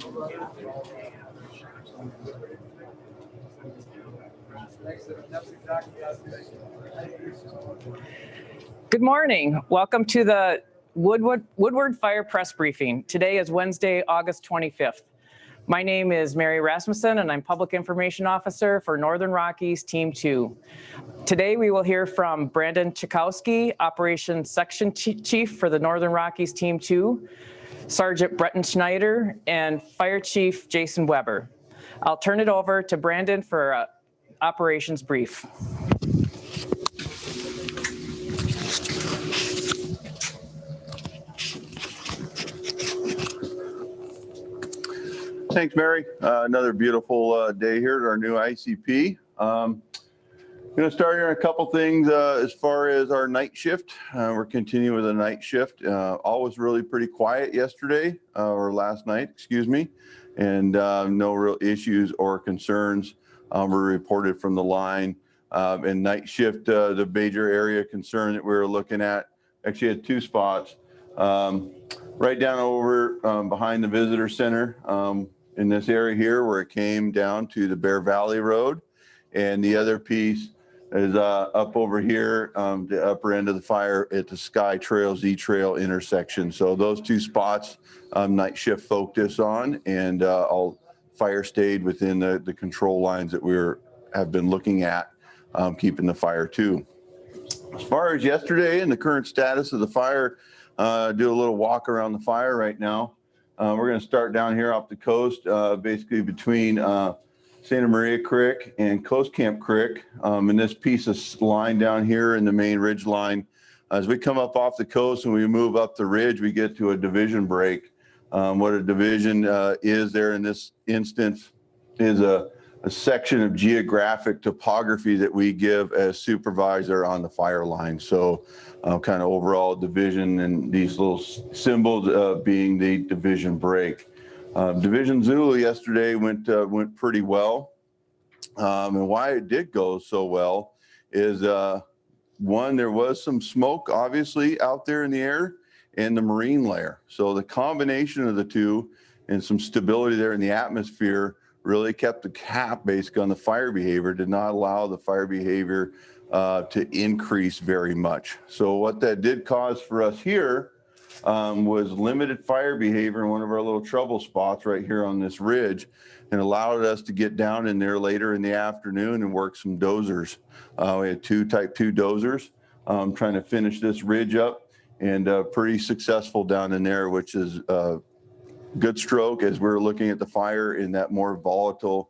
Good morning. Welcome to the Woodward Fire press briefing. Today is Wednesday, August 25th. My name is Mary Rasmussen, and I'm Public Information Officer for Northern Rockies Team 2. Today we will hear from Brandon Chakowski, Operations Section Chief for the Northern Rockies Team 2, Sergeant Bretton Schneider, and Fire Chief Jason Weber. I'll turn it over to Brandon for an operations brief. Thanks, Mary. Another beautiful day here at our new ICP. Going to start here on a couple things as far as our night shift. We're continuing with a night shift. All was really pretty quiet yesterday, or last night, excuse me, and no real issues or concerns were reported from the line. And night shift, the major area concern that we were looking at, actually had two spots. Right down over behind the visitor center in this area here where it came down to the Bear Valley Road. And the other piece is up over here, the upper end of the fire at the Sky Trail, Z Trail intersection. So those two spots, night shift focus on, and all fire stayed within the control lines that have been looking at, keeping the fire to. As far as yesterday and the current status of the fire, do a little walk around the fire right now. We're going to start down here off the coast, basically between Santa Maria Creek and Coast Camp Creek. And this piece of line down here in the main ridge line, as we come up off the coast and we move up the ridge, we get to a division break. What a division is there in this instance is a section of geographic topography that we give as supervisor on the fire line. So kind of overall division, and these little symbols being the division break. Division Zulu yesterday went pretty well. And why it did go so well is one, there was some smoke obviously out there in the air and the marine layer. So the combination of the two and some stability there in the atmosphere really kept the cap basically on the fire behavior, did not allow the fire behavior to increase very much. So what that did cause for us here was limited fire behavior in one of our little trouble spots right here on this ridge, and allowed us to get down in there later in the afternoon and work some dozers. We had two type 2 dozers trying to finish this ridge up, and pretty successful down in there, which is good stroke as we're looking at the fire in that more volatile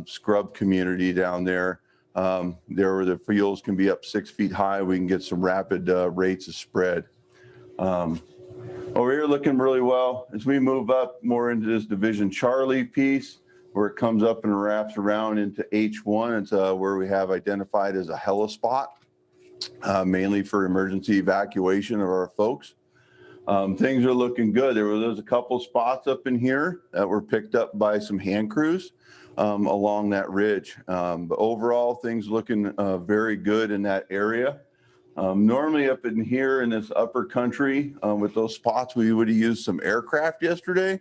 scrub community down there. There where the fuels can be up 6 feet high, we can get some rapid rates of spread. Over here looking really well as we move up more into this Division Charlie piece where it comes up and wraps around into H1. It's where we have identified as a heli spot, mainly for emergency evacuation of our folks. Things are looking good. There's a couple spots up in here that were picked up by some hand crews along that ridge. But overall, things looking very good in that area. Normally up in here in this upper country with those spots, we would have used some aircraft yesterday.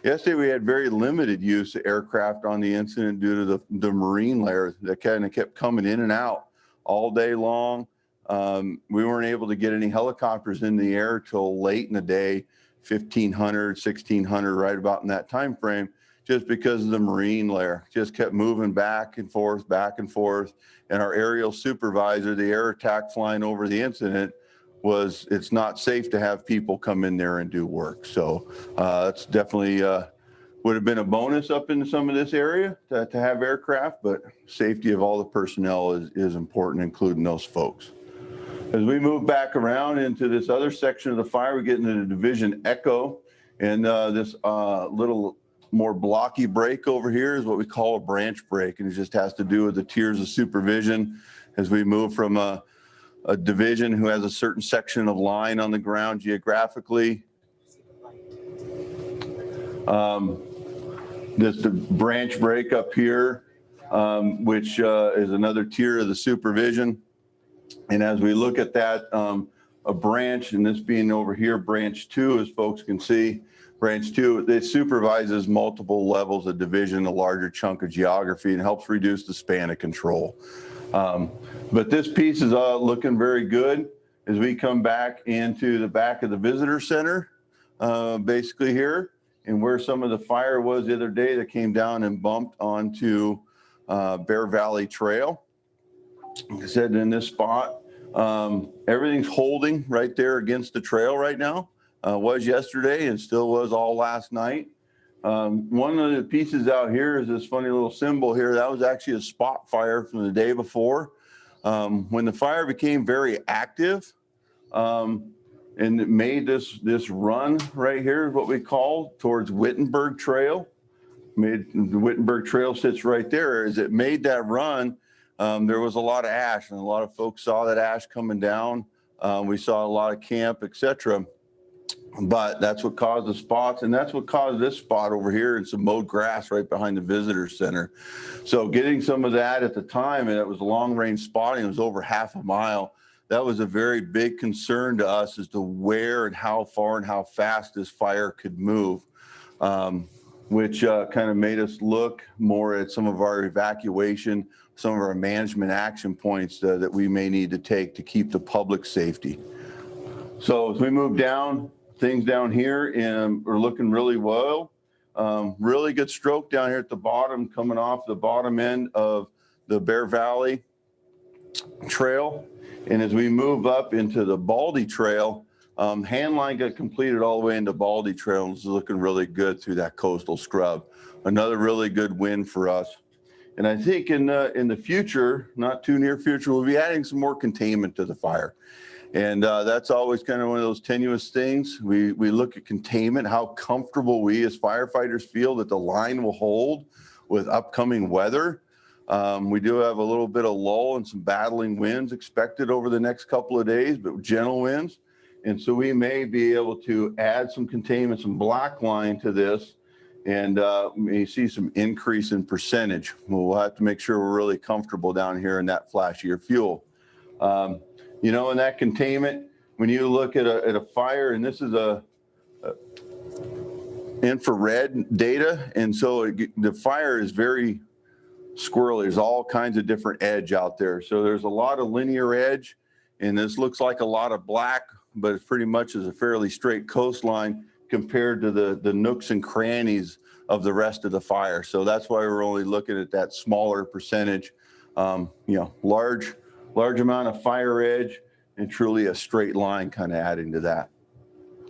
Yesterday, we had very limited use of aircraft on the incident due to the marine layer that kind of kept coming in and out all day long. We weren't able to get any helicopters in the air till late in the day, 1500, 1600, right about in that time frame, just because of the marine layer. Just kept moving back and forth. And our aerial supervisor, the air attack flying over the incident, it's not safe to have people come in there and do work. So that's definitely would have been a bonus up in some of this area to have aircraft, but safety of all the personnel is important, including those folks. As we move back around into this other section of the fire, we get into the Division Echo, and this little more blocky break over here is what we call a branch break, and it just has to do with the tiers of supervision as we move from a division who has a certain section of line on the ground geographically. This branch break up here, which is another tier of the supervision. And as we look at that, a branch, and this being over here, branch 2, as folks can see, Branch 2, it supervises multiple levels of division, a larger chunk of geography, and helps reduce the span of control. But this piece is looking very good as we come back into the back of the visitor center, basically here, and where some of the fire was the other day that came down and bumped onto Bear Valley Trail. Like I said, in this spot, everything's holding right there against the trail right now. Was yesterday and still was all last night. One of the pieces out here is this funny little symbol here. That was actually a spot fire from the day before. When the fire became very active, and it made this run right here, what we call towards Wittenberg Trail. The Wittenberg Trail sits right there. As it made that run, there was a lot of ash, and a lot of folks saw that ash coming down. We saw a lot of camp, etc. But that's what caused the spots, and that's what caused this spot over here and some mowed grass right behind the visitor center. So getting some of that at the time, and it was long range spotting, it was over half a mile. That was a very big concern to us as to where and how far and how fast this fire could move, which kind of made us look more at some of our evacuation, some of our management action points that we may need to take to keep the public safety. So as we move down, things down here are looking really well. Really good stroke down here at the bottom, coming off the bottom end of the Bear Valley Trail. And as we move up into the Baldy Trail, Handline got completed all the way into Baldy Trail, and it's looking really good through that coastal scrub. Another really good win for us. And I think in the future, not too near future, we'll be adding some more containment to the fire. And that's always kind of one of those tenuous things. We look at containment, how comfortable we as firefighters feel that the line will hold with upcoming weather. We do have a little bit of lull and some battling winds expected over the next couple of days, but gentle winds. And so we may be able to add some containment, some black line to this, and may see some increase in percentage. We'll have to make sure we're really comfortable down here in that flashier fuel. You know, in that containment, when you look at a fire, and this is a infrared data, and so the fire is very squirrely. There's all kinds of different edge out there. So there's a lot of linear edge, and this looks like a lot of black, but it pretty much is a fairly straight coastline compared to the nooks and crannies of the rest of the fire. So that's why we're only looking at that smaller percentage, you know, large amount of fire edge and truly a straight line kind of adding to that.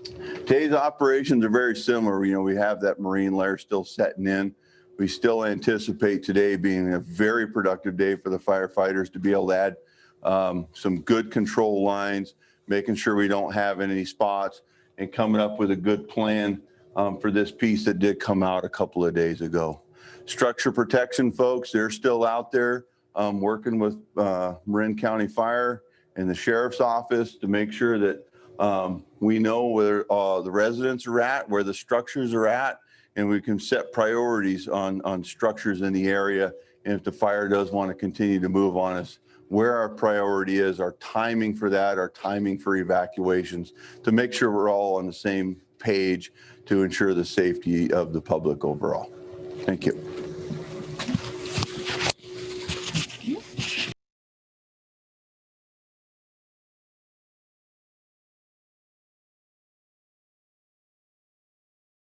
Today's operations are very similar. You know, we have that marine layer still setting in. We still anticipate today being a very productive day for the firefighters to be able to add some good control lines, making sure we don't have any spots, and coming up with a good plan for this piece that did come out a couple of days ago. Structure protection folks, they're still out there working with Marin County Fire and the Sheriff's Office to make sure that we know where the residents are at, where the structures are at, and we can set priorities on structures in the area. And if the fire does want to continue to move on us, where our priority is, our timing for that, our timing for evacuations, to make sure we're all on the same page to ensure the safety of the public overall. Thank you.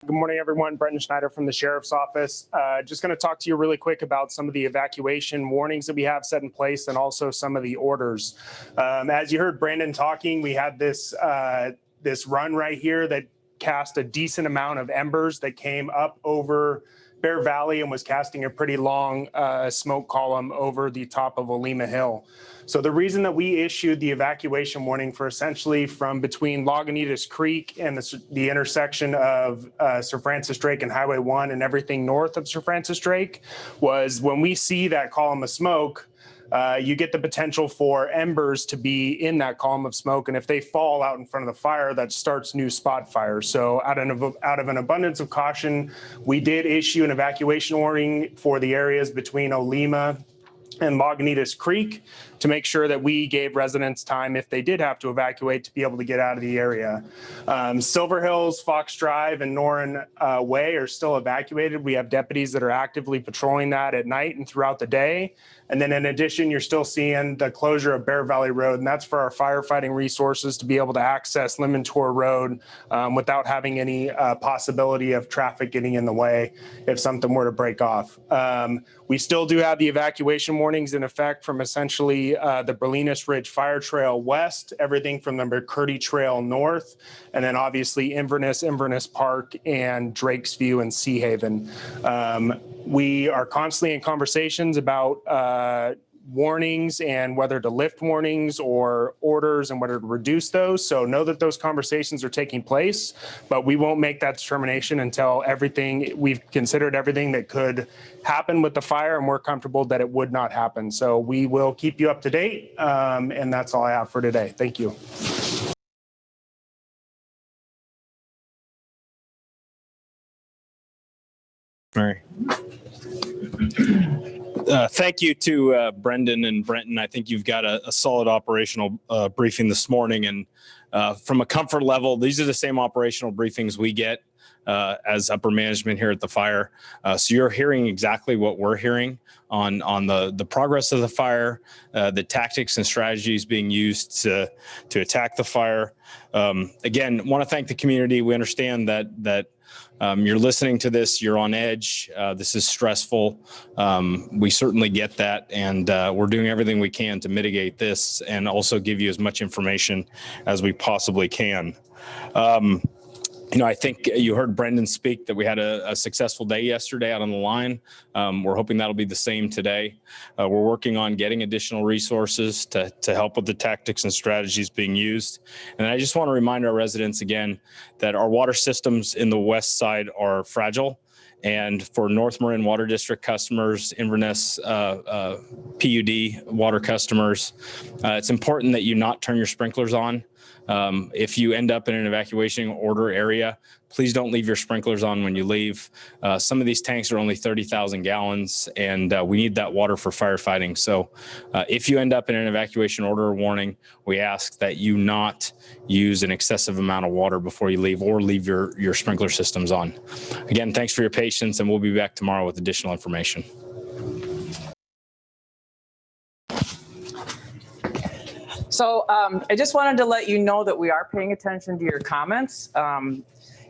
Good morning, everyone. Brendan Schneider from the Sheriff's Office. Just going to talk to you really quick about some of the evacuation warnings that we have set in place and also some of the orders. As you heard Brandon talking, we had this run right here that cast a decent amount of embers that came up over Bear Valley and was casting a pretty long smoke column over the top of Olima Hill. So the reason that we issued the evacuation warning for essentially from between Lagunitas Creek and the intersection of Sir Francis Drake and Highway 1 and everything north of Sir Francis Drake was when we see that column of smoke, you get the potential for embers to be in that column of smoke. And if they fall out in front of the fire, that starts new spot fires. So out of an abundance of caution, we did issue an evacuation warning for the areas between Olima and Lagunitas Creek to make sure that we gave residents time if they did have to evacuate to be able to get out of the area. Silver Hills, Fox Drive, and Norin Way are still evacuated. We have deputies that are actively patrolling that at night and throughout the day. And then in addition, you're still seeing the closure of Bear Valley Road, and that's for our firefighting resources to be able to access Limontour Road without having any possibility of traffic getting in the way if something were to break off. We still do have the evacuation warnings in effect from essentially the Berlinas Ridge Fire Trail west, everything from the McCurdy Trail north, and then obviously Inverness Park, and Drakes View and Sea Haven. We are constantly in conversations about warnings and whether to lift warnings or orders and whether to reduce those. So know that those conversations are taking place, but we won't make that determination until we've considered everything that could happen with the fire and we're comfortable that it would not happen. So we will keep you up to date. And that's all I have for today. Thank you. Mary. Thank you to Brendan and Brenton. I think you've got a solid operational briefing this morning. And from a comfort level, these are the same operational briefings we get as upper management here at the fire. So you're hearing exactly what we're hearing on the progress of the fire, the tactics and strategies being used to attack the fire. Again, want to thank the community. We understand that you're listening to this, you're on edge. This is stressful. We certainly get that. And we're doing everything we can to mitigate this and also give you as much information as we possibly can. I think you heard Brendan speak that we had a successful day yesterday out on the line. We're hoping that'll be the same today. We're working on getting additional resources to help with the tactics and strategies being used. And I just want to remind our residents again that our water systems in the west side are fragile. And for North Marin Water District customers, Inverness PUD water customers, it's important that you not turn your sprinklers on. If you end up in an evacuation order area, please don't leave your sprinklers on when you leave. Some of these tanks are only 30,000 gallons, and we need that water for firefighting. So if you end up in an evacuation order or warning, we ask that you not use an excessive amount of water before you leave or leave your sprinkler systems on. Again, thanks for your patience, and we'll be back tomorrow with additional information. So I just wanted to let you know that we are paying attention to your comments.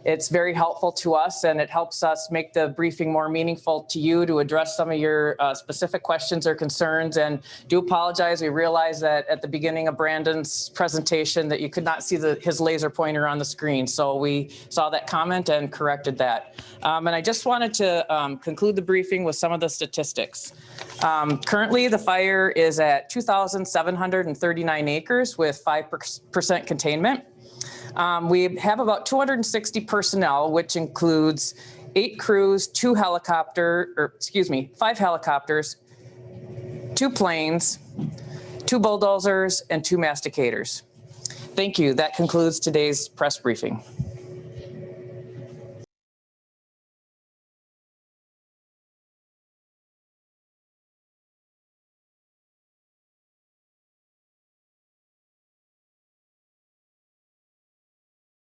It's very helpful to us, and it helps us make the briefing more meaningful to you to address some of your specific questions or concerns. And do apologize. We realized that at the beginning of Brandon's presentation that you could not see his laser pointer on the screen. So we saw that comment and corrected that. And I just wanted to conclude the briefing with some of the statistics. Currently, the fire is at 2,739 acres with 5% containment. We have about 260 personnel, which includes 8 crews, 5 helicopters, 2 planes, 2 bulldozers, and 2 masticators. Thank you. That concludes today's press briefing.